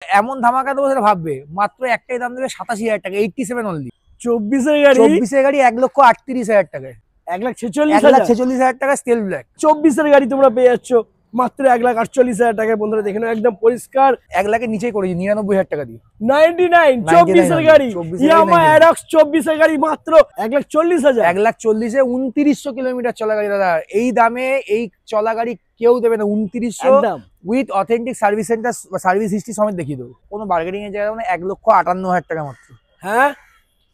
এমন ধামাকা দেবো সেটা ভাববে, মাত্র একটাই দাম দেবে 87,000 টাকা, 87 অনলি। 24 এর গাড়ি, 24 এর গাড়ি 1,38,000 টাকায়, 1,46,000 টাকা স্টিল ব্ল্যাক। 24 এর গাড়ি তোমরা পেয়ে যাচ্ছ মাত্র 1,48,000 টাকায়। বন্ধুরা দেখে নাও, একদম পরিষ্কার। 1 লাখের নিচেই করেছি 99,000 টাকা দিয়ে। 99 24 এর গাড়ি, ইয়ামাহা অ্যাডক্স 24 এর গাড়ি মাত্র 1,40,000। 1,40,000 2900 কিলোমিটার চলা গাড়ি দাদা। এই দামে এই চলা গাড়ি কেউ দেবে না। 2900 with authentic service centre, service history সমেত দেখিয়ে দেবো। কোনো বার্গেনিং এর জায়গা মানে 1,58,000 টাকা মাত্র। হ্যাঁ,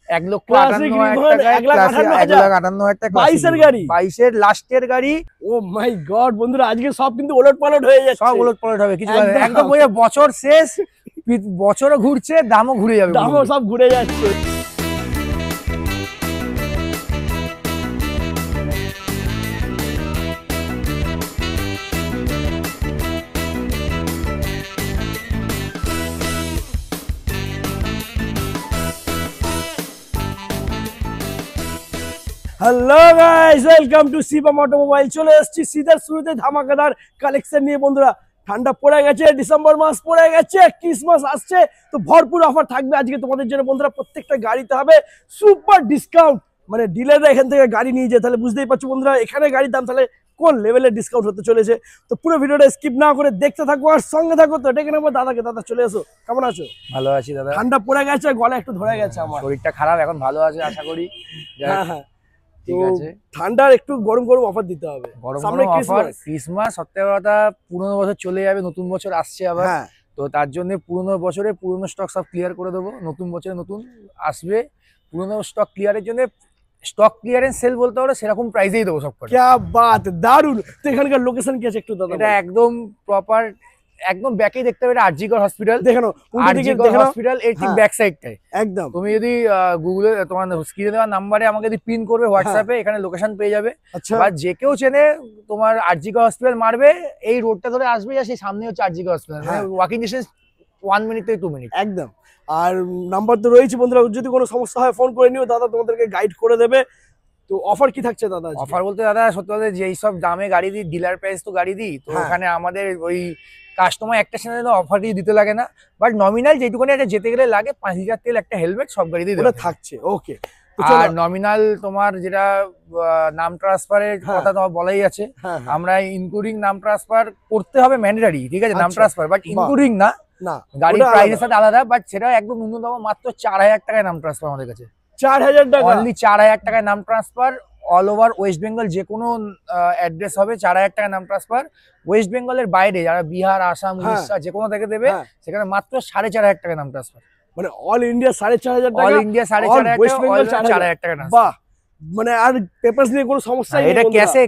1,58,000 টাকা, 1,58,000 টাকা। 22 এর গাড়ি, 22 এর লাস্টের গাড়ি। ও মাই গড বন্ধুরা, আজকে সব কিন্তু ওলটপালট হয়ে যাচ্ছে। সব ওলটপালট হবে, কিছু একদম বছর শেষ, বছরও ঘুরছে, দামও ঘুরে যাবে, দামও সব ঘুরে যাচ্ছে। Hello guys, welcome to Shivam automobile. চলে এসেছি সিধার শুরুতে ধামাকাদার কালেকশন নিয়ে। বন্ধুরা ঠান্ডা পড়ে গেছে, ডিসেম্বর মাস পড়ে গেছে, ক্রিসমাস আসছে, তো ভরপুর অফার থাকবে আজকে তোমাদের জন্য। বন্ধুরা প্রত্যেকটা গাড়িতে হবে সুপার ডিসকাউন্ট, মানে ডিলাররা এখান থেকে গাড়ি নিয়ে যায়, তাহলে বুঝতেই পারছো বন্ধুরা এখানে গাড়ির দাম তাহলে কোন লেভেলের ডিসকাউন্ট হতে চলেছে। তো পুরো ভিডিওটা স্কিপ না করে দেখতে থাকো আর সঙ্গে থাকো। তো ডেকে নেবো দাদাকে। দাদা চলে এসো, কেমন আছো? ভালো আছি দাদা। ঠান্ডা পড়ে গেছে, গলা একটু ধরে গেছে, আমার শরীরটা খারাপ, এখন ভালো আছে আশা করি। হ্যাঁ হ্যাঁ, ঠিক আছে। ঠান্ডার একটু গরম গরম অফার দিতে হবে। সামনে ক্রিসমাস, সত্যি কথা পুরনো বছর চলে যাবে, নতুন বছর আসছে আবার। তো তার জন্য পুরনো বছরে পুরনো স্টক সব ক্লিয়ার করে দেবো, নতুন বছরে নতুন আসবে। পুরনো স্টক ক্লিয়ারের জন্য স্টক ক্লিয়ারেন্স সেল বলতে পারো, সেরকম প্রাইসেই দেবো সব কটা। क्या बात, দারুন। তো এখানকার লোকেশন কি আছে একটু দাদা? এটা একদম প্রপার, একদম ব্যাকেই দেখতে পাবে, আরজিকর হসপিটাল। দেখো আরজিকর হসপিটাল এর ঠিক ব্যাক সাইডটায় একদম। তুমি যদি গুগলে তোমার স্ক্রিনে দেওয়া নাম্বারে আমাকে যদি পিন করবে হোয়াটসঅ্যাপে, এখানে লোকেশন পেয়ে যাবে। আচ্ছা, বা যে কেউ চেনে তোমার আরজিকর হসপিটাল মারবে, এই রোডটা ধরে আসবে, যা সেই সামনে হচ্ছে RG Kar hospital, walking distance 1 minute থেকে 2 মিনিট একদম। আর নাম্বার তো রয়েছে বন্ধুরা, যদি কোনো সমস্যা হয় ফোন করে নিও, দাদা তোমাদেরকে গাইড করে দেবে। তো অফার কি থাকছে দাদা? অফার বলতে দাদা সত্যি কথা, যেই সব দামে গাড়ি দিই, ডিলার প্রাইস তো গাড়ি দিই, তো ওখানে আমাদের ওই কাস্টমার একটা সাথে অফার দিয়ে দিতে লাগে না। বাট নমিনাল যেটুকুনি একটা যেতে গেলে লাগে, 5 লিটার তেল, একটা হেলমেট, সব গাড়ি দিয়ে থাকছে। ওকে। আর নমিনাল তোমার যেটা নাম ট্রান্সফারের কথা তোমার বলাই আছে, আমরা ইনক্লুডিং নাম ট্রান্সফার করতে হবে ম্যান্ডেটরি, ঠিক আছে, নাম ট্রান্সফার, বাট ইনক্লুডিং না, গাড়ির প্রাইসের সাথে আলাদা। বাট সেটা একদম ন্যূনতম মাত্র 4,000 টাকায় নাম ট্রান্সফার আমাদের কাছে। 4,000 টাকা, অনলি 4,000 টাকায় নাম transfer. All over West Bengal যে কোনো অ্যাড্রেস হবে, 4,000 টাকা নাম ট্রান্সফার। ওয়েস্ট বেঙ্গলের বাইরে যারা বিহার, আসাম, উড়িষ্যা যে কোনো থেকে দেবে, সেখানে মাত্র 4,500 টাকা নাম ট্রান্সফার। মানে অল ইন্ডিয়া 4,500 টাকা, অল ইন্ডিয়া 4,500 টাকা। বাহ, মানে আর পেপারস নিয়ে কোনো সমস্যা নেই। এটা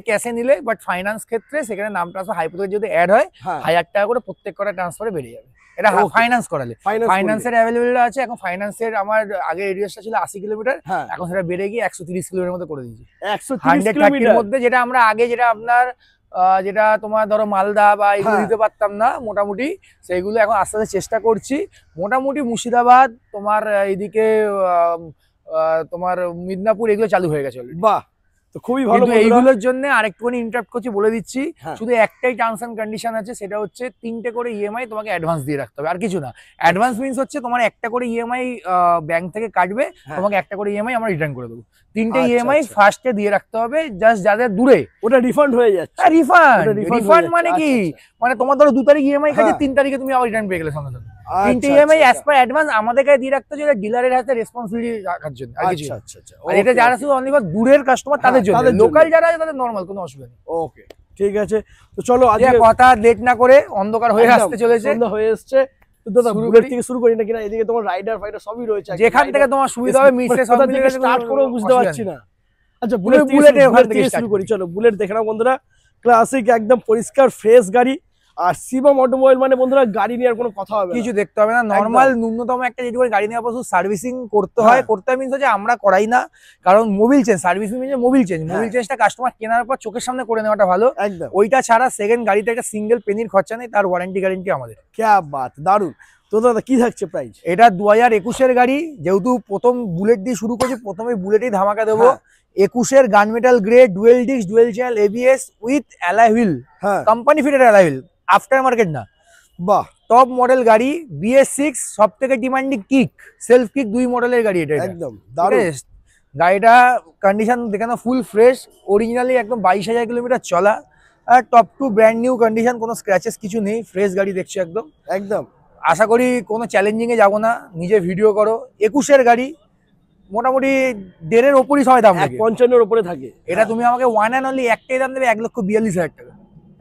ক্যাশে নিলে, বাট ফাইন্যান্স ক্ষেত্রে সেখানে নাম ট্রান্সফার হাইপোথেটিক যদি অ্যাড হয়, 1,000 টাকা করে প্রত্যেক কটা ট্রান্সফারে বেড়ে যাবে। এটা ফাইন্যান্স করালে, ফাইন্যান্সের অ্যাভেলেবল আছে এখন। ফাইন্যান্সের আমার আগে রেডিয়াসটা ছিল 80 কিলোমিটার, এখন সেটা বেড়ে গিয়ে 130 কিলোমিটার মধ্যে করে দিয়েছি। 130 কিলোমিটার মধ্যে, যেটা আমরা আগে যেটা আপনার যেটা তোমার ধরো মালদা বা এগুলো দিতে পারতাম না মোটামুটি, সেইগুলো এখন আস্তে আস্তে চেষ্টা করছি। মোটামুটি মুর্শিদাবাদ, তোমার এইদিকে তোমার মিদনাপুর, এগুলো চালু হয়ে গেছে। বাহ, তো খুবই ভালো। এইগুলোর জন্য আরেকটুখানি ইন্টারাপ্ট করছি, বলে দিচ্ছি, শুধু একটাই টার্মস এন্ড কন্ডিশন আছে, সেটা হচ্ছে 3টে করে ইএমআই তোমাকে অ্যাডভান্স দিয়ে রাখতে হবে, আর কিছু না। অ্যাডভান্স মিন্স হচ্ছে তোমার একটা করে ইএমআই ব্যাংক থেকে কাটবে, তোমাকে একটা করে ইএমআই আমরা রিটার্ন করে দেবো। 3টে ইএমআই ফার্স্টে দিয়ে রাখতে হবে, জাস্ট যাদের দূরে, ওটা রিফান্ড হয়ে যাচ্ছে। রিফান্ড মানে কি, মানে তোমার ধরো 2 তারিখ ইএমআই কাটে, 3 তারিখে তুমি আবার রিটার্ন পেয়ে গেলে সঙ্গে সঙ্গে। 3টে ইএমআই অ্যাজ পার অ্যাডভান্স আমাদের কাছে দিয়ে রাখতে হবে, ডিলারের হাতে রেসপন্সিবিলিটি রাখার জন্য। আর এটা যারা শুধু অনলি দূরের কাস্টমার তাদের জন্য, লোকাল যারা আছে তাদের নরমাল, কোনো অসুবিধা নেই। ওকে, ঠিক আছে। তো চলো আজকে কথা লেট না করে, অন্ধকার হয়ে আসতে চলেছে, সন্ধ্যা হয়ে এসেছে। তো দাদা বুলেট থেকে শুরু করি নাকি? না, এদিকে তোমার রাইডার ফাইডার সবই রয়েছে, যেখান থেকে তোমার সুবিধা হবে মিক্সে সব মিলে স্টার্ট করব, বুঝতে পারছি না। আচ্ছা, বুলেট থেকে শুরু করি। চলো বুলেট দেখে নাও বন্ধুরা, ক্লাসিক একদম পরিষ্কার ফ্রেশ গাড়ি। আর শিবম অটোমোবাইল মানে বন্ধুরা গাড়ি নিয়ে আর কোনো কথা হবে না, কিছু দেখতে হবে না। নরমাল ন্যূনতম একটা যেটুকু গাড়ি নেওয়ার পর সার্ভিসিং করতে হয়, করতে মিন্স হচ্ছে আমরা করাই না, কারণ Mobil change, servicing means Mobil চেঞ্জটা কাস্টমার কেনার পর চোখের সামনে করে নেওয়াটা ভালো। একদম, ওইটা ছাড়া সেকেন্ড গাড়িতে একটা সিঙ্গেল পেনির খরচা নেই, তার ওয়ারেন্টি গ্যারান্টি আমাদের। ক্যা বাত, দারুন। তো দাদা কি থাকছে প্রাইস? এটা 2021-এর গাড়ি, যেহেতু প্রথম বুলেট দিয়ে শুরু করছি, প্রথমে বুলেটেই ধামাকা দেবো। 21-এর gun metal grey, dual disc, dual channel ABS with alloy wheel, company fitted alloy wheel, after market না। বাহ, টপ মডেল গাড়ি BS6 সব থেকে ডিমান্ডিং কিক সেলফ কিক 2 মডেলের গাড়ি এটা একদম ঠিক দারুণ। আছে? গাড়িটা কন্ডিশন দেখে না ফুল ফ্রেশ, অরিজিনালি একদম 22,000 কিলোমিটার চলা, আর top to brand new condition, কোনো স্ক্র্যাচেস কিছু নেই, ফ্রেশ গাড়ি দেখছো একদম। একদম আশা করি কোনো চ্যালেঞ্জিং এ যাবো না, নিজে ভিডিও করো। 21-এর গাড়ি মোটামুটি 1.5-এর ওপরই সবাই দাম লাগে। 1.55-এর উপরে থাকে। এটা তুমি আমাকে ওয়ান অ্যান্ড অনলি একটাই দাম দেবে 1,42,000 টাকা।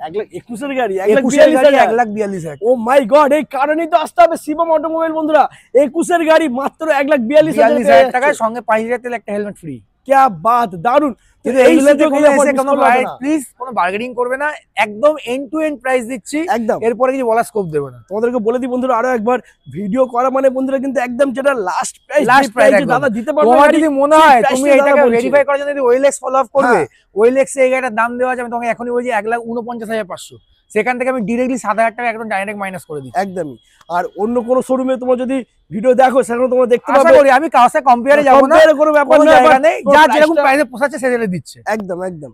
1,21,000 গাড়ি 21-এর গাড়ি 1,42,000। 1,42,000। ও মাই গড, এই কারণেই তো আসতে হবে শিবম অটোমোবাইল বন্ধুরা। 21-এর গাড়ি মাত্র 1,42,000 টাকায়, সঙ্গে 5,000 তেল একটা হেলমেট ফ্রি। क्या बात, দারুন। কিন্তু এইগুলোতে কোনো প্লিজ কোনো বার্গেনিং করবে না, একদম এন্ড টু এন্ড প্রাইস দিচ্ছি, একদম। এরপরে কিছু বলার স্কোপ দেবে না। তোমাদেরকে বলে দিই বন্ধুরা আরো একবার, ভিডিও করা মানে বন্ধুরা কিন্তু একদম যেটা লাস্ট লাস্ট প্রাইস প্রাইস দাদা দিতে পারবে। তোমার যদি মনে হয় তুমি price টা এটাকে দাদা বলছে। ভেরিফাই করার জন্য যদি ওয়েলএক্স ফলো আপ করবে, ওয়েলএক্স এ এই গাড়িটার দাম দেওয়া আছে, আমি তোমাকে এখনই বলছি 1,49,500, সেখান থেকে আমি ডিরেক্টলি 7,000 টাকা একদম ডাইরেক্ট মাইনাস করে দিচ্ছি। একদমই। আর অন্য কোনো শোরুমে তোমরা যদি ভিডিও দেখো সেখানে তোমরা দেখতে আশা পাবে। করি আমি কারোর সাথে কম্পেয়ারে যাব না, কোনো ব্যাপার কোনো না, জায়গা নেই, কোনো যা price যেরকম টা- প্রাইসে পোষাচ্ছে সেটা দিচ্ছে। একদম একদম।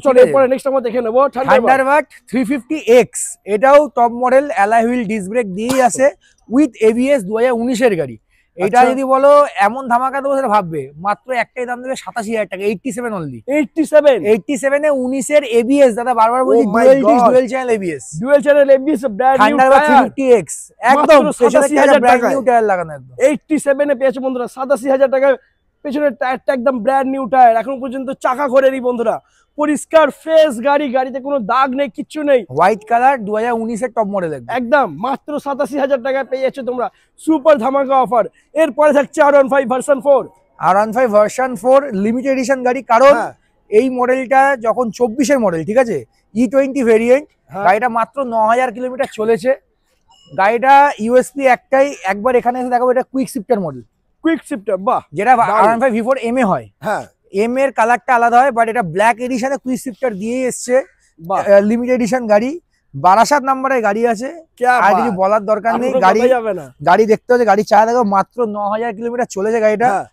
চলো আছে। এরপরে নেক্সট আমরা দেখে নেবো থান্ডারবার্ড 350X, এটাও top model, alloy wheel disc brake দিয়েই আছে, উইথ ABS 2019-এর গাড়ি। এটা আচ্ছা। যদি বলো এমন ধামাকা দেবো সেটা ভাববে, মাত্র একটাই দাম দেবে 87,000 টাকা, 87 অনলি। 87 87-এ 19-এর ABS, দাদা বারবার বলছি Oh my dual disk God. Dual channel ABS। Dual channel ABS brand new Thunderbird 350X একদম মাত্র 87,000 ব্র্যান্ড টাকায়। নিউ টায়ার লাগানো একদম। 87 এ পেয়েছে বন্ধুরা, 87,000 টাকায়। পেছনের টায়ারটা একদম ব্র্যান্ড নিউ টায়ার, এখন পর্যন্ত চাকা ঘোরেনি বন্ধুরা। পরিষ্কার ফ্রেশ গাড়ি, গাড়িতে কোনো দাগ নেই, কিচ্ছু নেই। হোয়াইট কালার 2019-এর টপ মডেল একদম। একদম মাত্র 87,000 টাকায় পেয়ে যাচ্ছে তোমরা, সুপার ধামাকা অফার। এরপরে থাকছে R15 version 4। R15 version 4 limited edition গাড়ি, কারণ হ্যাঁ। এই মডেলটা যখন 24-এর মডেল, ঠিক আছে, E20 ভেরিয়েন্ট, হ্যাঁ। গাড়িটা মাত্র 9,000 কিলোমিটার চলেছে। গাড়িটা ইউএসপি একটাই, একবার এখানে এসে দেখাবো, এটা quick shifter model, quick shifter, বাহ। যেটা দারুণ। R15 V4 M এ হয়। হ্যাঁ M এর কালারটা আলাদা হয়, বাট এটা ব্ল্যাক এডিশনে কুইক শিফটার দিয়ে এসছে, বাহ। লিমিটেড এডিশন গাড়ি, 62 নম্বরের গাড়ি আছে। क्या আর কিছু बात। বলার দরকার আর নেই, কোনো গাড়ি কথাই যাবে না। গাড়ি দেখতে হচ্ছে, গাড়ি চালা দেখো, মাত্র 9,000 কিলোমিটার চলেছে গাড়িটা। হ্যাঁ।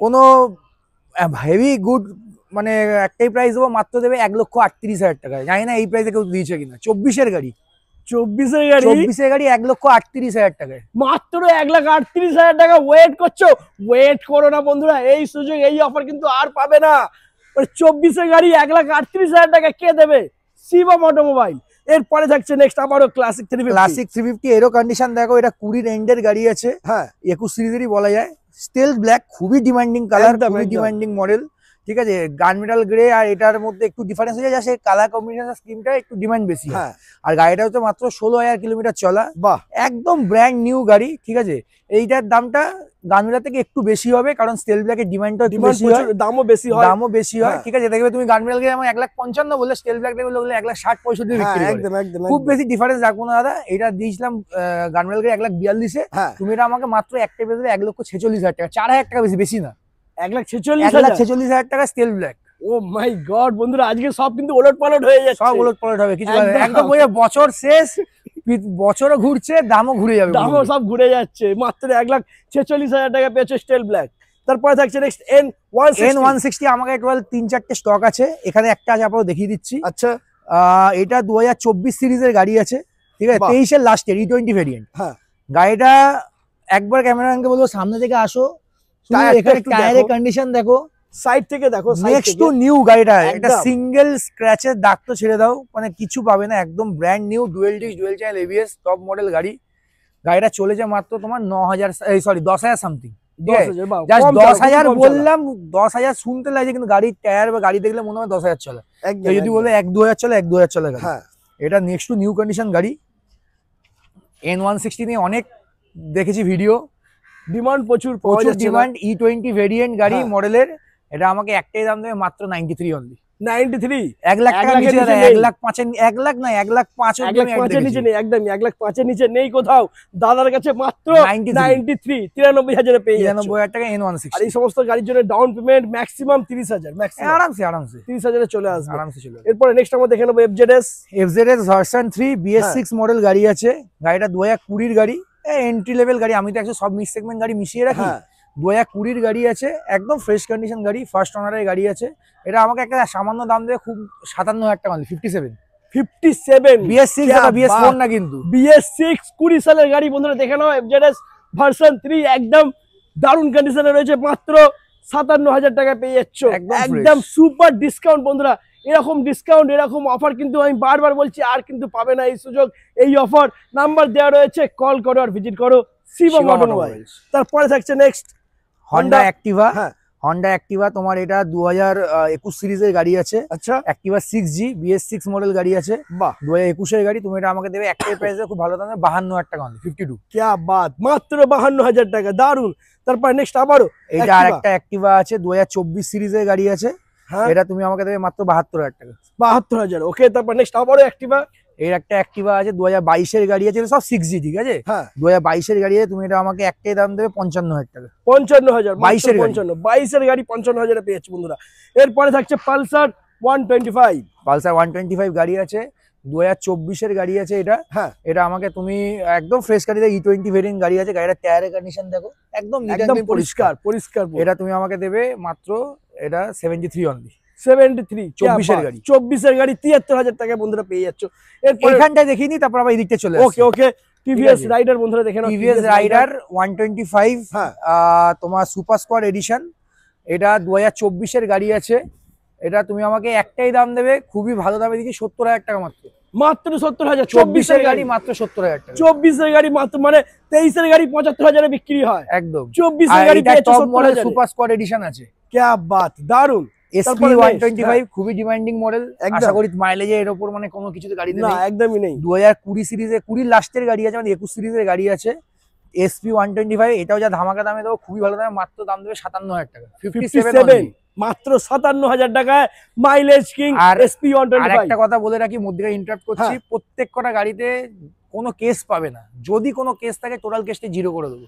কোনো হেভি গুড মানে একটাই প্রাইস দেবো, মাত্র দেবে 1,38,000 টাকায়। জানি না এই প্রাইসে কেউ দিয়েছে কিনা। 24-এর গাড়ি, 24-এর গাড়ি 24-এর গাড়ি 1,38,000 টাকায়। মাত্র 1,38,000 টাকা। ওয়েট করছো, ওয়েট করো না বন্ধুরা, এই সুযোগ এই অফার কিন্তু আর পাবে না। 24-এর গাড়ি 1,38,000 টাকা কে দেবে? শিবম অটোমোবাইল। এরপরে থাকছে নেক্সট আবারও ক্লাসিক 350। ক্লাসিক 350 এরও কন্ডিশন দেখো, এটা 20-র এন্ডের গাড়ি আছে, হ্যাঁ 21 সিরিজেরই বলা যায়। স্টিল ব্ল্যাক, খুবই ডিমান্ডিং কালার, একদম, খুবই একদম। ডিমান্ডিং মডেল, ঠিক আছে। গানমেটাল গ্রে আর এটার মধ্যে একটু ডিফারেন্স হয়ে যায়, সেই কালার কম্বিনেশন স্কিমটা একটু ডিমান্ড বেশি হয়। হ্যাঁ আর গাড়িটা হচ্ছে মাত্র 16,000 কিলোমিটার চলা, বাহ। একদম ব্র্যান্ড নিউ গাড়ি, ঠিক আছে। এইটার দামটা গানমেলা থেকে একটু বেশি হবে, কারণ স্টিল ব্ল্যাকের ডিমান্ডটা ডিমান্ড বেশি হয়, দামও বেশি হয়। দামও বেশি হয়, হ্যাঁ। ঠিক আছে। দেখবে তুমি গানমেলা গিয়ে আমার 1,55,000 বললে, স্টিল ব্ল্যাক দেখবে লোক 1,60-65 হ্যাঁ বিক্রি করে। একদম একদম খুব একদম। বেশি ডিফারেন্স রাখবো না দাদা। এটা দিয়েছিলাম গানমেলা গিয়ে 1,42,000-এ, হ্যাঁ তুমি এটা আমাকে মাত্র একটা পেয়ে দেবে 1,46,000 টাকা, 4,000 টাকা বেশি, বেশি না, 1,46,000। 1,46,000 টাকা স্টিল ব্ল্যাক। ও মাই গড বন্ধুরা, আজকে সব কিন্তু ওলট পালট হয়ে যাচ্ছে, সব উলট পালট হবে, কিছু একদম। একদম ওই বছর শেষ, বছরও ঘুরছে, দামও ঘুরে যাবে, দামও সব ঘুরে যাচ্ছে। মাত্র 1,46,000 টাকা পেয়েছে স্টিল ব্ল্যাক। তারপরে থাকছে নেক্সট N160। আমাকে টোটাল 3-4টে স্টক আছে, এখানে একটা আছে, আপনাকে দেখিয়ে দিচ্ছি। আচ্ছা এটা 2024 সিরিজের গাড়ি আছে, ঠিক আছে, বাহ। 23-এর লাস্টের E20 ভেরিয়েন্ট। হ্যাঁ গাড়িটা একবার ক্যামেরাম্যানকে বলবো সামনে থেকে আসো, শুধু টায়ারটা এখানে একটু টায়ারের দেখো। কন্ডিশন দেখো, সাইড থেকে দেখো, সাইড নেক্সট থেকে টু নিউ গাড়িটা, এটা একদম। সিঙ্গেল স্ক্র্যাচের দাগ তো ছেড়ে দাও, মানে কিছু পাবে না, একদম brand new, dual disc dual channel ABS top model গাড়ি। গাড়িটা চলেছে মাত্র তোমার 10,000 সামথিং, 10,000 বাহ, জাস্ট কম চালাও, 10,000 কম চালাও। বললাম, 10,000 শুনতে লাগছে, কিন্তু গাড়ির টায়ার বা গাড়ি দেখলে মনে হয় 10,000 চলে। একদম, যদি একদম। বলে 1-2,000 চলে, 1-2,000 চলে গাড়ি। হ্যাঁ এটা নেক্সট টু নিউ কন্ডিশন গাড়ি। N160 নিয়ে অনেক দেখেছি ভিডিও, ডিমান্ড প্রচুর পাওয়া প্রচুর যাচ্ছে। ডিমান্ড, E20 ভেরিয়েন্ট গাড়ি হ্যাঁ। মডেলের। এটা আমাকে একটাই দাম দেবে মাত্র 93 অনলি। 93 1 লাখ টাকা 1 লাখের নিচে, নিচে 1 নেই। লাখ 5 1 লাখ না, 1,05,000 1,05,000 নিচে নেই, একদমই 1,05,000 নিচে নেই কোথাও। দাদার কাছে মাত্র 93 93,000 পেয়ে যাচ্ছে। 93,000 টাকা আর এই N160 সমস্ত গাড়ির জন্য ডাউন পেমেন্ট ম্যাক্সিমাম 30,000, ম্যাক্সিমাম আরামসে আরামসে 30,000 চলে আসবে। আরামসে চলে যাবে। এরপরে নেক্সট আমরা দেখে নেবো FZS। FZS version 3 BS6 model গাড়ি আছে। গাড়িটা 2020-র গাড়ি, এন্ট্রি লেভেল গাড়ি। আমি তো একটু সব মিড সেগমেন্ট গাড়ি মিশিয়ে রাখি। হ্যাঁ 2020-র গাড়ি আছে, একদম ফ্রেশ কন্ডিশন গাড়ি, ফার্স্ট ওনারের গাড়ি আছে। এটা আমাকে একটা সামান্য দাম দেবে, খুব 57,000 টাকা অনলি, 57 57 BS6 এটা BS4 না কিন্তু BS6 20 সালের গাড়ি বন্ধুরা দেখে নাও। FZS ভার্সন 3 একদম দারুণ কন্ডিশনে রয়েছে, মাত্র 57,000 টাকা পেয়ে যাচ্ছ, একদম সুপার ডিসকাউন্ট বন্ধুরা। এরকম ডিসকাউন্ট, এরকম অফার কিন্তু আমি বারবার বলছি আর কিন্তু পাবে না এই সুযোগ, এই অফার। নাম্বার দেওয়া রয়েছে, কল করো আর ভিজিট করো শিবম অটোমোবাইল। তারপরে থাকছে next Honda Activa. Honda Activa তোমার এটা 2021 সিরিজের গাড়ি আছে। আচ্ছা, অ্যাক্টিভা 6G BS6 মডেল গাড়ি আছে। বাহ, 2021 এর গাড়ি। তুমি এটা আমাকে দেবে একটাই প্রাইসে, খুব ভালো দামে, 52,000 টাকা অনলি, 52। क्या बात, মাত্র 52,000 টাকা, দারুন। তারপর নেক্সট আবারও এটা আরেকটা অ্যাক্টিভা আছে 2024 সিরিজের গাড়ি আছে। এটা তুমি আমাকে দেবে মাত্র 72,000 টাকা। 72,000, ওকে। তারপর নেক্সট আবারও অ্যাক্টিভা। এর একটা অ্যাক্টিভা আছে 2022 এর গাড়ি আছে, সব 6G, ঠিক আছে। 2022 এর গাড়ি আছে, তুমি এটা আমাকে একটাই দাম দেবে 55,000 টাকা। 55,000, 22 এর গাড়ি। 22 এর গাড়ি 55,000 এ পেয়েছে বন্ধুরা। এরপরে থাকছে পালসার 125। পালসার 125 গাড়ি আছে, 2024 এর গাড়ি আছে এটা। এটা আমাকে তুমি একদম ফ্রেশ গাড়িতে E20 ভেরিয়েন্ট গাড়ি আছে। গাড়িটা টায়ারের কন্ডিশন দেখো, একদম পরিষ্কার পরিষ্কার। এটা তুমি আমাকে দেবে মাত্র এটা 73 অনলি। 73, 24 এর গাড়ি। 24 এর গাড়ি 73,000 টাকা বন্ধুরা পেয়ে যাচ্ছ। এরপর এখানটায় দেখিনি, তারপর আবার এদিকটা চলে আসছে। ওকে ওকে, টিভিএস রাইডার বন্ধুরা দেখে নাও। টিভিএস রাইডার 125 তোমার সুপার স্কোয়াড এডিশন। এটা 2024 এর গাড়ি আছে। এটা তুমি আমাকে একটাই দাম দেবে, খুবই ভালো দামে দিচ্ছি, 70,000 টাকা মাত্র। মাত্র 70,000। 24 এর গাড়ি মাত্র 70,000 টাকা। 24 এর গাড়ি মাত্র, মানে 23 এর গাড়ি 75,000 এ বিক্রি হয় একদম। 24 এর গাড়ি top model super squad edition আছে। क्या बात, দারুন। SP 125 খুবই ডিমান্ডিং মডেল। আশা করি মাইলেজে এর উপর মানে কোনো কিছুতে গাড়িতে নেই, না একদমই নেই। 2020 সিরিজে 20 লাস্টের গাড়ি আছে, মানে 21 সিরিজের গাড়ি আছে। SP 125 এটাও যা ধামাকা দামে দেবো, খুবই ভালো দামে, মাত্র দাম দেবে 57,000 টাকা। 57 মাত্র 57,000 টাকায় মাইলেজ কিং SP 125। আর একটা কথা বলে রাখি, মধ্যে ইন্টারাপ্ট করছি, প্রত্যেক কটা গাড়িতে কোনো কেস পাবে না। যদি কোনো কেস থাকে টোটাল কেসটা জিরো করে দেবো,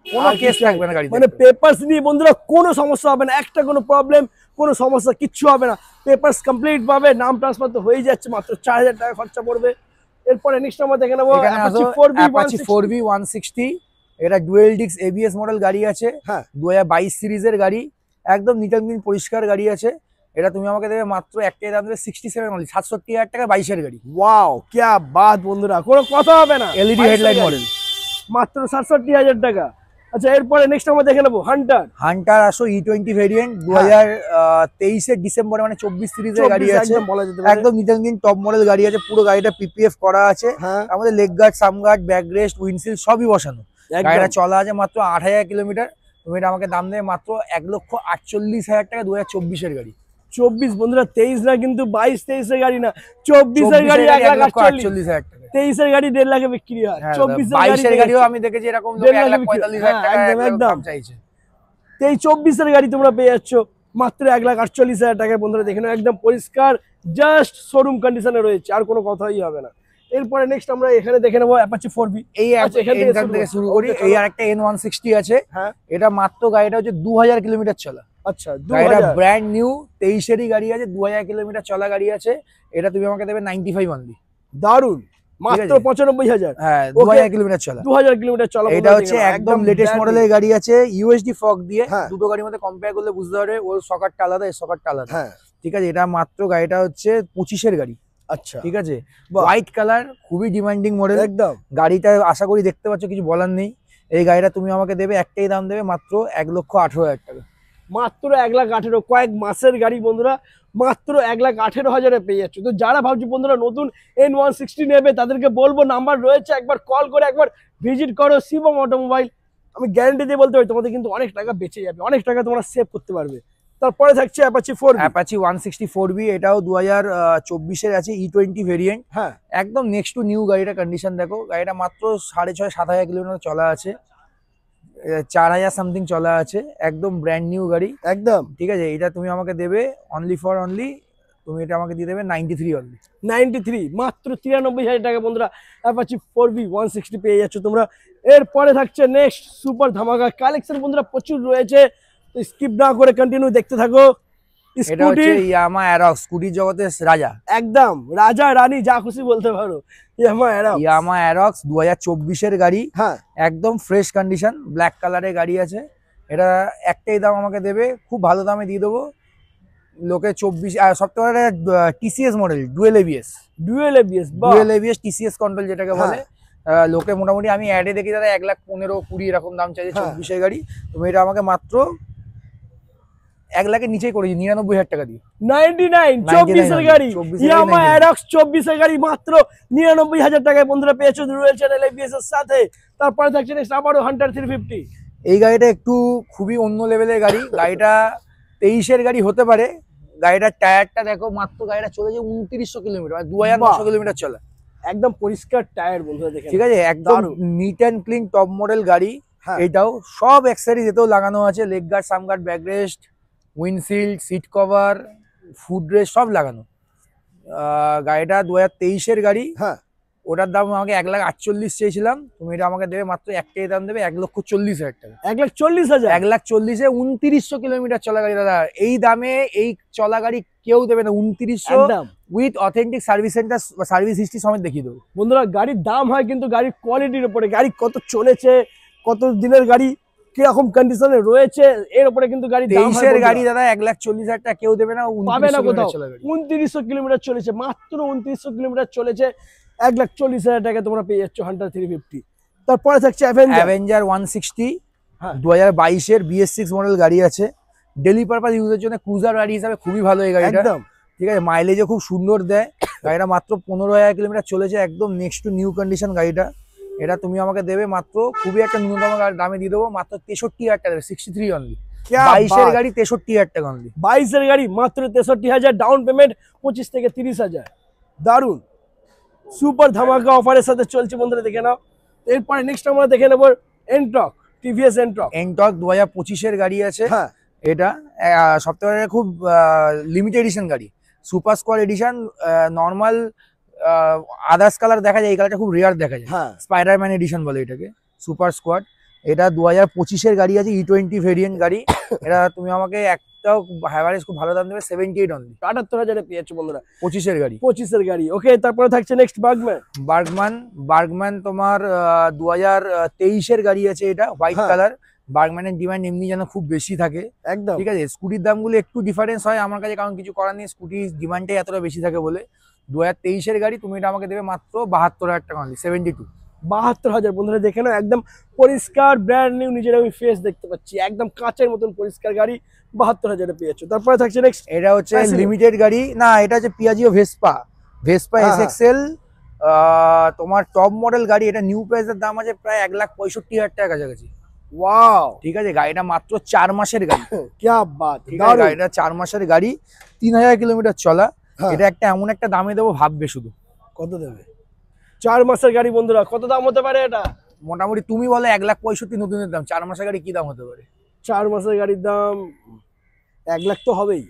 কোনো কেস থাকবে না গাড়িতে। মানে পেপারস নিয়ে বন্ধুরা কোনো সমস্যা হবে না, একটা কোনো প্রবলেম, কোনো সমস্যা কিচ্ছু হবে না। পেপারস কমপ্লিট পাবে, নাম ট্রান্সফার তো হয়ে যাচ্ছে, মাত্র 4,000 টাকা খরচা পড়বে। এরপরে নেক্সট আমরা দেখে নেবো Apache 4V 160। এটা ডুয়েল ডিস্ক ABS মডেল গাড়ি আছে। 2022 সিরিজের গাড়ি, একদম নিট এন্ড ক্লিন পরিষ্কার গাড়ি আছে। এটা তুমি আমাকে দেবে মাত্র একটাই দাম দেবে 67 অনলি, 67,000 টাকা, 22 এর গাড়ি। ওয়াও, क्या बात বন্ধুরা, কোনো কথা হবে না। LED হেডলাইট মডেল, মাত্র 67,000 টাকা। আচ্ছা, এরপরে নেক্সট আমরা দেখে নেবো হান্টার আসো E20 ভেরিয়েন্ট 2023 এর ডিসেম্বরে, মানে 24 সিরিজের গাড়ি আছে। একদম neat and clean top model গাড়ি আছে, পুরো গাড়িটা PPF করা আছে। আমাদের leg guard, sump guard, back rest, windshield সবই বসানো। গাড়িটা চলা আছে মাত্র 8,000 কিলোমিটার। তুমি এটা আমাকে দাম দেবে মাত্র 1,48,000 টাকা, 2024 এর গাড়ি। 24 বন্ধুরা, 23 না কিন্তু, 22-23 এর গাড়ি না, 24 এর গাড়ি 1,48,000 টাকা। 23 এর গাড়ি 1.5 লাখে বিক্রি হয়, 24 এর গাড়িও আমি দেখেছি এরকম 1,45,000 টাকা একদম চাইছে। 24 এর গাড়ি তোমরা পেয়ে যাচ্ছ মাত্র 1,48,000 টাকায় বন্ধুরা দেখে নাও, একদম পরিষ্কার, জাস্ট শোরুম কন্ডিশনে রয়েছে, আর কোনো কথাই হবে না। এরপরে নেক্সট আমরা এখানে দেখে নেবো Apache 4V। এই এখান থেকে শুরু করি। এই আরেকটা N160 আছে। এটা মাত্র গাড়িটা হচ্ছে 2000 কিলোমিটার চলা। আচ্ছা, গাড়িটা ব্র্যান্ড নিউ, 23 এরই গাড়ি আছে, 2000 কিলোমিটার চলা গাড়ি আছে। এটা তুমি আমাকে দেবে 95 অনলি। দারুন, মাত্র 95,000। হ্যাঁ, 2000 কিলোমিটার চলা। 2000 কিলোমিটার চলা। এটা হচ্ছে একদম লেটেস্ট মডেলের গাড়ি আছে, USD ফগ দিয়ে। দুটো গাড়ির মধ্যে কম্পেয়ার করলে বুঝতে পারবে, ওর সকারটা আলাদা, এর সকারটা আলাদা। ঠিক আছে, এটা মাত্র গাড়িটা হচ্ছে 25 এর গাড়ি। আচ্ছা, ঠিক আছে, হোয়াইট কালার, খুবই ডিমান্ডিং মডেল একদম। গাড়িটা আশা করি দেখতে পাচ্ছ, কিছু বলার নেই। এই গাড়িটা তুমি আমাকে দেবে একটাই দাম দেবে মাত্র 1,18,000 টাকা। মাত্র 1,18,000, কয়েক মাসের গাড়ি বন্ধুরা, মাত্র 1,18,000 পেয়ে যাচ্ছে। তো যারা ভাবছি বন্ধুরা নতুন N160 নেবে, তাদেরকে বলবো নাম্বার রয়েছে, একবার কল করে একবার ভিজিট করো শিবম অটোমোবাইল। আমি গ্যারান্টি দিয়ে বলতে পারি তোমাদের কিন্তু অনেক টাকা বেঁচে যাবে, অনেক টাকা তোমরা সেভ করতে পারবে। তারপরে থাকছে Apache 4V। Apache 164V, এটাও 2024 এর আছে, E20 ভেরিয়েন্ট। একদম নেক্সট টু নিউ গাড়িটা কন্ডিশন দেখো। গাড়িটা মাত্র 6,500-7,000 কিলোমিটার চলা আছে, 4,000 সামথিং চলা আছে, একদম ব্র্যান্ড নিউ গাড়ি একদম। ঠিক আছে, এটা তুমি আমাকে দেবে অনলি ফর অনলি, তুমি এটা আমাকে দিয়ে দেবে 93 অনলি। 93, মাত্র 93,000 টাকা বন্ধুরা Apache 4V 160 পেয়ে যাচ্ছ তোমরা। এরপরে থাকছে নেক্সট সুপার ধামাকা কালেকশন বন্ধুরা, প্রচুর রয়েছে, স্কিপ না করে কন্টিনিউ দেখতে থাকো। এটা হচ্ছে ইয়ামা অ্যারক্স, স্কুটি জগতের রাজা, একদম রাজা রানী যা খুশি বলতে পারো। ইয়ামা অ্যারক্স 2024 এর গাড়ি, একদম ফ্রেশ কন্ডিশন, ব্ল্যাক কালারের গাড়ি আছে। এটা একটাই দাম আমাকে দেবে, খুব ভালো দামে দিয়ে দেবো, লোকে 24 সবথেকে TCS model dual ABS TCS control যেটাকে বলে। লোকে মোটামুটি আমি অ্যাডে দেখি দাদা 1,15,20 এরকম দাম চাইছে 24-এর গাড়ি। তুমি এটা আমাকে মাত্র 1 লাখের নিচেই করেছি 99,000 টাকা দিয়ে। 99 24 এর গাড়ি ইয়ামা অ্যাডক্স 24 এর গাড়ি মাত্র 99,000 টাকায় বন্ধুরা পেয়েছো ডুয়েল চ্যানেল এবিএস এর সাথে। তারপরে থাকছে নেক্সট আবারও হান্টার 350। এই গাড়িটা একটু খুবই অন্য লেভেলের গাড়ি। গাড়িটা 23-এর গাড়ি হতে পারে। গাড়িটার টায়ারটা দেখো, মাত্র গাড়িটা চলেছে 2900 কিলোমিটার, 2900 কিলোমিটার চলে। একদম পরিষ্কার টায়ার বন্ধুরা দেখেন, ঠিক আছে, একদম neat and clean top model গাড়ি। এটাও সব অ্যাক্সেসরিজ এতেও লাগানো আছে, leg guard, sump guard, back rest, windshield, seat cover, foot rest সব লাগানো। গাড়িটা 2023-এর গাড়ি। ওটার দাম আমাকে 1,48,000 চেয়েছিলাম, তুমি এটা আমাকে দেবে মাত্র একটাই দাম দেবে 1,40,000 টাকা। 1,40,000 1,40,000 2900 কিলোমিটার চলা গাড়ি দাদা। এই দামে এই চলা গাড়ি কেউ দেবে না। 2900 with authentic service centre, service history সমেত দেখিয়ে দেবো। বন্ধুরা গাড়ির দাম হয় কিন্তু গাড়ির কোয়ালিটির উপরে, গাড়ি কত চলেছে, কত দিনের গাড়ি, কিরকম কন্ডিশনে রয়েছে এর উপরে কিন্তু গাড়ি দাম হয়। 23-এর গাড়ি দাদা 1,40,000 টাকা কেউ দেবে না, পাবে না কোথাও। 2900 কিলোমিটার চলেছে, মাত্র 2900 কিলোমিটার চলেছে, 1,40,000 টাকা তোমরা পেয়ে যাচ্ছ হান্টার 350। তারপরে থাকছে অ্যাভেঞ্জার 160 2022-এর BS6 মডেল গাড়ি আছে। ডেলি পারপাস ইউজের জন্য ক্রুজার গাড়ি হিসাবে খুবই ভালো এই গাড়িটা। ঠিক আছে, মাইলেজও খুব সুন্দর দেয়। গাড়িটা মাত্র 15,000 কিলোমিটার চলেছে, একদম নেক্সট টু নিউ কন্ডিশন গাড়িটা। এটা তুমি আমাকে দেবে মাত্র খুবই একটা ন্যূনতম দামে দিয়ে দেবো, মাত্র 63,000 টাকা, 63 অনলি। 22-এর গাড়ি 63,000 টাকা অনলি। 22-এর গাড়ি মাত্র 63,000, ডাউন পেমেন্ট 25 থেকে 30,000। দারুন, সুপার ধামাকা অফারের সাথে চলছে বন্ধুরা, দেখে নাও। এরপরে নেক্সট আমরা দেখে নেবো এনটর্ক, টিভিএস এনটর্ক 2025-এর গাড়ি আছে। এটা সবথেকে খুব লিমিটেড এডিশন গাড়ি, super squad edition. Normal others colour দেখা যায়, এই কালারটা খুব রেয়ার দেখা যায়। স্পাইডারম্যান এডিশন বলে এটাকে, সুপার স্কোয়াড। এটা 2025-এর গাড়ি আছে, E20 ভেরিয়েন্ট গাড়ি। এটা তুমি আমাকে একটাও হ্যাভারেজ খুব ভালো দাম দেবে 78 অনলি। 78,000 এ পেয়েছো বন্ধুরা 25-এর গাড়ি। 25-এর গাড়ি, ওকে। তারপরে থাকছে নেক্সট বার্গম্যান তোমার 2023-এর গাড়ি আছে। এটা হোয়াইট কালার। বার্গম্যানের ডিমান্ড এমনি যেন খুব বেশি থাকে, একদম ঠিক আছে। স্কুটির দামগুলো একটু ডিফারেন্স হয় আমার কাছে, কারণ কিছু করার নেই, স্কুটির ডিমান্ডটাই এতটা বেশি থাকে বলে। 2023-এর গাড়ি, তুমি এটা আমাকে দেবে মাত্র 72,000 টাকা অনলি। 72 72,000 বন্ধুরা দেখে নাও, একদম পরিষ্কার ব্র্যান্ড নিউ, নিজের আমি ফেস দেখতে পাচ্ছি, একদম কাঁচের মতন পরিষ্কার গাড়ি 72,000 এ পেয়েছো। তারপরে থাকছে নেক্সট, এটা হচ্ছে লিমিটেড গাড়ি না, এটা হচ্ছে পিয়াজিও ভেসপা SXL তোমার টপ মডেল গাড়ি। এটা নিউ প্রাইসের দাম আছে প্রায় 1,65,000 টাকা কাছাকাছি। ওয়াও, ঠিক আছে, গাড়িটা মাত্র 4 মাসের গাড়ি। क्या बात, ঠিক আছে, গাড়িটা 4 মাসের গাড়ি, 3,000 কিলোমিটার চলা। এটা একটা এমন একটা দামে দেবো, ভাববে শুধু। কত দেবে? 4 মাসের গাড়ি বন্ধুরা, কত দাম হতে পারে এটা? মোটামুটি তুমি বলো 1,65,000 নতুনের দাম, 4 মাসের গাড়ি কি দাম হতে পারে? 4 মাসের গাড়ির দাম 1 লাখ তো হবেই।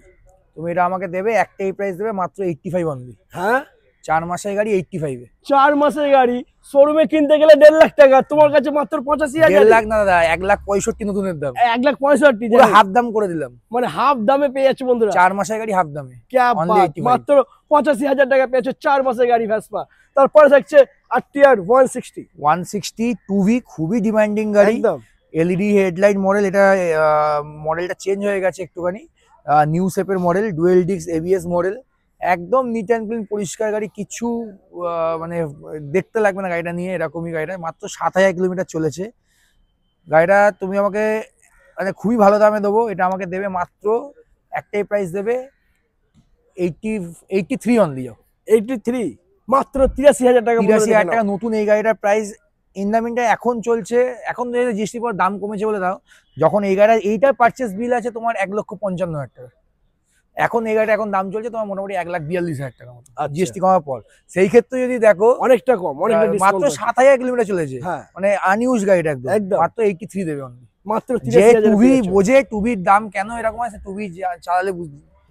তুমি এটা আমাকে দেবে, একটাই প্রাইস দেবে মাত্র 85 অনলি। 4 মাসের গাড়ি 85-এ। 4 মাসের গাড়ি শোরুমে কিনতে গেলে 1.5 লাখ টাকা, তোমার কাছে মাত্র 85,000। 1.5 লাখ না দাদা, 1,65,000 নতুনের দাম। 1,65,000 হাফ দাম করে দিলাম, মানে হাফ দামে পেয়ে যাচ্ছে বন্ধুরা। 4 মাসের গাড়ি হাফ দামে, মাত্র 85,000 টাকা পেয়েছো 4 মাসের গাড়ি ভেসপা। তারপরে থাকছে RTR 160 2V, খুবই ডিমান্ডিং গাড়ি। LED headlight model. এটা মডেলটা চেঞ্জ হয়ে গেছে একটুখানি, নিউ শেপের model, dual disk ABS model. একদম নিট অ্যান্ড ক্লিন পরিষ্কার গাড়ি, কিছু মানে দেখতে লাগবে না গাড়িটা নিয়ে, এরকমই গাড়িটা। মাত্র 7,000 কিলোমিটার চলেছে গাড়িটা। তুমি আমাকে মানে খুবই ভালো দামে দেবো, এটা আমাকে দেবে মাত্র একটাই প্রাইস দেবে 83 অনলি। 83, মাত্র 83,000 টাকা। 83,000 টাকা নতুন এই গাড়িটার প্রাইস। ইন্ডামিনটা এখন চলছে, এখন জিএসটি পর দাম কমেছে বলে দাও। যখন এই গাড়িটা এইটার পারচেস বিল আছে তোমার 1,55,000 টাকা, এখন এই গাড়িটা এখন দাম চলছে তোমার মোটামুটি 1,42,000 টাকা মতো জিএসটি কমার পর। সেই ক্ষেত্রে যদি দেখো অনেকটা কম, অনেকটা মাত্র 7,000 কিলোমিটার চলেছে, মানে আনইউজ গাড়িটা একদম। মাত্র 83 দেবে অনলি, মাত্র 83,000। বোঝে টুবির দাম কেন এরকম আছে, টুবি চালালে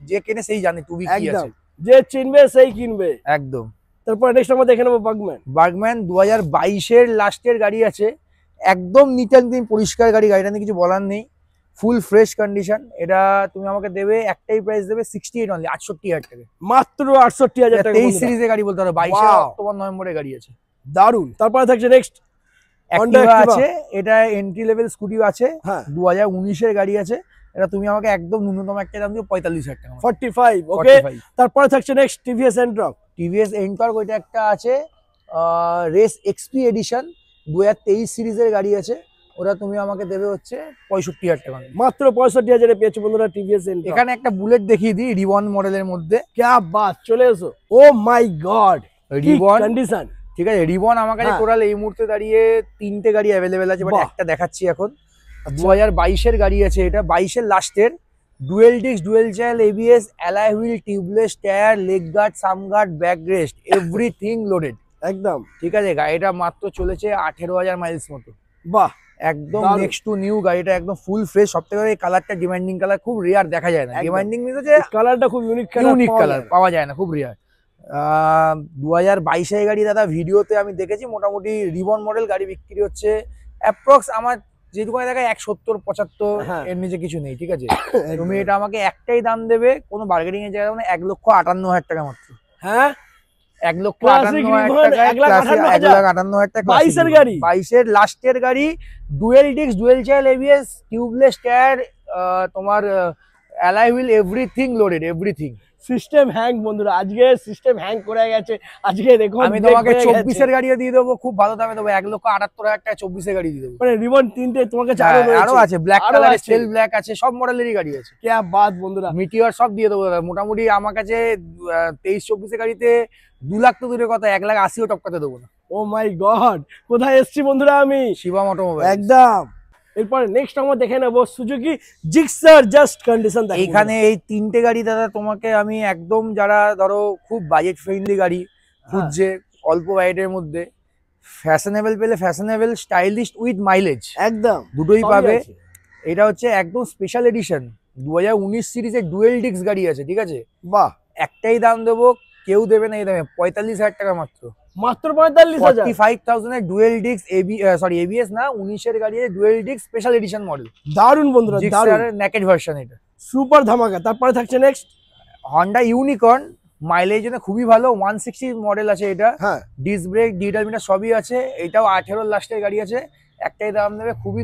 যে কেনে সেই জানে টুবি কি আছে, যে চিনবে সেই কিনবে একদম। তারপর নেক্সট আমরা দেখে নেবো বার্গম্যান 2022-এর লাস্টের গাড়ি আছে, একদম নিট অ্যান্ড ক্লিন পরিষ্কার গাড়ি। গাড়িটা নিয়ে কিছু বলার নেই, ফুল ফ্রেশ কন্ডিশন। এটা তুমি আমাকে দেবে একটাই প্রাইস দেবে 68 অনলি, 68,000 টাকা, মাত্র 68,000 টাকা। 23 সিরিজের গাড়ি বলতে পারো, 22 অক্টোবর নভেম্বরের গাড়ি আছে, দারুন। তারপরে থাকছে নেক্সট অ্যাক্টিভা আছে, এটা এন্ট্রি লেভেল স্কুটি আছে, 2019-এর গাড়ি আছে। এটা তুমি আমাকে একদম ন্যূনতম একটা দাম দিও 45,000 টাকা। 45, ওকে। তারপরে থাকছে next TVS Ntorq. TVS Ntorq ওইটা একটা আছে রেস এক্সপি এডিশন 2023 সিরিজের গাড়ি আছে, ওটা তুমি আমাকে দেবে হচ্ছে 65,000 টাকা। মাত্র 65,000 পেয়েছো বন্ধুরা টিভিএস এন্টর্ক। এখানে একটা বুলেট দেখিয়ে দিই রিবন মডেলের মধ্যে। क्या बात, চলে এসো। ও মাই গড, রিবন কন্ডিশন। ঠিক আছে, রিবন আমার কাছে টোটাল এই মুহূর্তে দাঁড়িয়ে 3টে গাড়ি অ্যাভেলেবেল আছে, বাট একটা দেখাচ্ছি এখন। 2022 এর গাড়ি আছে এটা, 22 এর লাস্টের। Dual disc, dual channel ABS, alloy wheel, tubeless tyre, leg guard, sump guard, back rest, everything loaded একদম। ঠিক আছে। গাড়িটা মাত্র চলেছে 18,000 মাইলস মতো। বাহ, একদম নেক্সট টু নিউ গাড়িটা, একদম ফুল ফ্রেশ। সবথেকে এই কালারটা ডিমান্ডিং কালার, খুব রেয়ার দেখা যায় না। ডিমান্ডিং মিন্স হচ্ছে কালারটা খুব ইউনিক কালার পাওয়া যায় না, খুব রেয়ার। 2022 এর গাড়ি দাদা, ভিডিওতে আমি দেখেছি মোটামুটি রিবন মডেল গাড়ি বিক্রি হচ্ছে অ্যাপ্রক্স আমার যেটুকু দেখা 170-75 এর নিচে কিছু নেই, ঠিক আছে। তুমি এটা আমাকে একটাই দাম দেবে, কোনো বার্গেনিং এর জায়গা মানে 1,58,000 টাকা মাত্র। হ্যাঁ, 1,58,000 টাকা, 1,58,000 টাকা। 22 এর গাড়ি, 22 এর লাস্টের গাড়ি, dual disc, dual channel ABS, tubeless tyre, তোমার alloy wheel, everything loaded, everything. System hang বন্ধুরা, আজকে সিস্টেম হ্যাং করে গেছে। আজকে দেখো আমি তোমাকে 24 এর গাড়িও দিয়ে দেবো, খুব ভালো দামে দেবো। 1,78,000 টাকা 24 এর গাড়ি দিয়ে দেবো। মানে রিবন 3টে তোমাকে আরো আছে, ব্ল্যাক কালার, স্টেল ব্ল্যাক আছে, সব মডেলেরই গাড়ি আছে। क्या बात বন্ধুরা, মিটিওর সব দিয়ে দেবো দাদা। মোটামুটি আমার কাছে 23-24 এর গাড়িতে 2 লাখ তো দূরের কথা, 1,80,000 টপকাতে দেবো না। ও মাই গড, কোথায় এসেছি বন্ধুরা আমি? শিবম অটোমোবাইল। একদম। এরপরে নেক্সট আমরা দেখে নেবো সুজুকি জিক্সার জাস্ট কন্ডিশন। এখানে এই 3টে গাড়ি দাদা তোমাকে আমি একদম, যারা ধরো খুব বাজেট ফ্রেন্ডলি গাড়ি খুঁজছে অল্প বাজেটের মধ্যে, ফ্যাশনেবল পেলে ফ্যাশনেবল, স্টাইলিশ উইথ মাইলেজ, একদম দুটোই পাবে। এটা হচ্ছে একদম স্পেশাল এডিশন 2019 সিরিজের ডুয়েল ডিস্ক গাড়ি আছে, ঠিক আছে। বাহ, একটাই দাম দেবো, কেউ দেবে না এই দামে, 45,000 টাকা মাত্র। মাত্র 45,000। 45,000 এর ডুয়েল ডিস্ক এবিএস না, 19 এর গাড়ি, dual disk special edition model. দারুন বন্ধুরা, দারুন, নেকেড ভার্সন এটা, সুপার ধামাকা। তারপরে থাকছে নেক্সট হন্ডা ইউনিকর্ন, মাইলেজ জন্য খুবই ভালো, 160 মডেল আছে এটা। হ্যাঁ, ডিস্ক ব্রেক, ডিজিটাল মিটার সবই আছে। এটাও 18 লাস্টের গাড়ি আছে। একটাই দাম দেবে, খুবই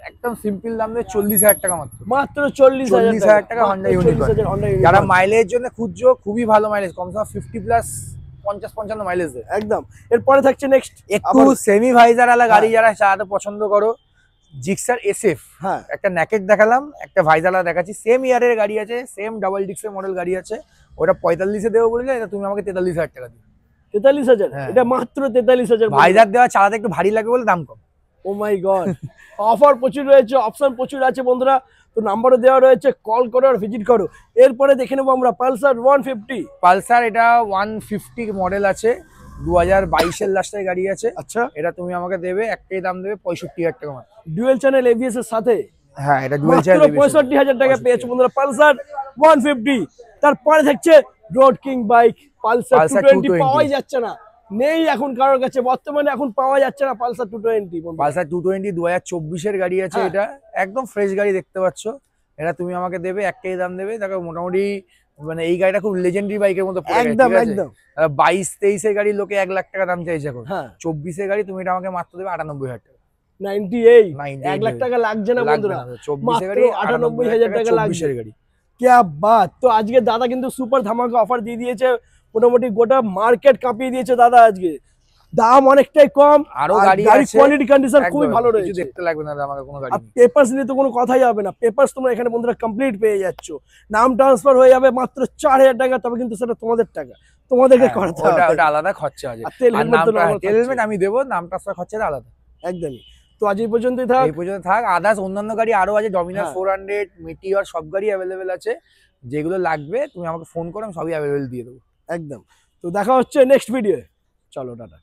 একদম সিম্পল দাম দেবে, 40,000 টাকা মাত্র। মাত্র 40,000 টাকা হন্ডা ইউনিকর্ন। যারা মাইলেজ জন্য খুঁজছো, খুবই ভালো মাইলেজ, কমসে কম 50+ 50-55 মাইলেজ দেয়। একদম। এরপরে থাকছে নেক্সট একটু সেমি ভাইজার আলা গাড়ি যারা চালাতে পছন্দ করো, জিক্সার এসএফ। হ্যাঁ, একটা নেকেট দেখালাম, একটা ভাইজালা দেখাচ্ছি। সেম ইয়ারের গাড়ি আছে, সেম ডাবল ডিস্কের মডেল গাড়ি আছে। ওটা 45-এ দেবো বললে, এটা তুমি আমাকে 43,000 টাকা দিও। 43,000? এটা মাত্র 43,000। ভাইজার দেওয়া, চালাতে একটু ভারী লাগবে বলে দাম কম। ও মাই গড, অফার প্রচুর রয়েছে, অপশন প্রচুর আছে বন্ধুরা। তো নাম্বারও দেওয়া রয়েছে, কল করো আর ভিজিট করো। এরপরে দেখে নেবো আমরা পালসার 150। পালসার এটা 150 মডেল আছে, 2022 এর লাস্টের গাড়ি আছে। আচ্ছা, এটা তুমি আমাকে দেবে, একটাই দাম দেবে 65,000 টাকা মাত্র। ডুয়েল চ্যানেল এবিএস এর সাথে। হ্যাঁ, এটা ডুয়েল চ্যানেল এবিএস। 65,000 টাকা পেয়েছে বন্ধুরা পালসার 150। তারপরে থাকছে রোড কিং বাইক, পালসার 220। পাওয়াই যাচ্ছে না, নেই এখন কারোর কাছে বর্তমানে, এখন পাওয়া যাচ্ছে না পালসার 220। পালসার 220 2024 এর গাড়ি আছে। এটা একদম ফ্রেশ গাড়ি দেখতে পাচ্ছ। এটা তুমি আমাকে দেবে, একটাই দাম দেবে। দেখো মোটামুটি মানে এই গাড়িটা খুব লেজেন্ডারি বাইকের মতো পড়ে গেছে, একদম ঠিক আছে। একদম। 22-23 এর গাড়ি লোকে 1 লাখ টাকা দাম চাইছে এখন। হ্যাঁ, 24 এর গাড়ি তুমি এটা আমাকে মাত্র দেবে 98,000 টাকা। 98? 98 1 লাখ টাকা লাগছে না বন্ধুরা, 24 এর গাড়ি 98,000 টাকা লাগছে। 24 এর গাড়ি। क्या बात। তো আজকে দাদা কিন্তু সুপার ধামাকা অফার দিয়ে দিয়েছে, মোটামুটি গোটা মার্কেট কাঁপিয়ে দিয়েছে দাদা আজকে। দাম অনেকটাই কম, আরো গাড়ি আছে, কোয়ালিটি কন্ডিশন খুবই ভালো রয়েছে। কিছু দেখতে লাগবে না আমাকে কোনো গাড়ি। আর পেপারস নিয়ে তো কোনো কথাই হবে না, পেপারস তোমরা এখানে বন্ধুরা কমপ্লিট পেয়ে যাচ্ছ। নাম ট্রান্সফার হয়ে যাবে মাত্র 4,000 টাকা, তবে কিন্তু সেটা তোমাদের টাকা, তোমাদেরকে করাতে হবে। ওটা আলাদা খরচা আছে। আর তেল হেলমেট আমি দেবো, নাম ট্রান্সফার খরচাটা আলাদা। একদমই। তো আজ এই পর্যন্তই থাক, এই পর্যন্ত থাক। আদার্স অন্যান্য গাড়ি আরো আছে, ডমিনার 400, মিটিওর, সব গাড়ি অ্যাভেলেবেল আছে। যেগুলো লাগবে তুমি আমাকে ফোন করো, আমি সবই অ্যাভেলেবেল দিয়ে দেবো। একদম। তো দেখা হচ্ছে নেক্সট ভিডিও, চলো টাটা।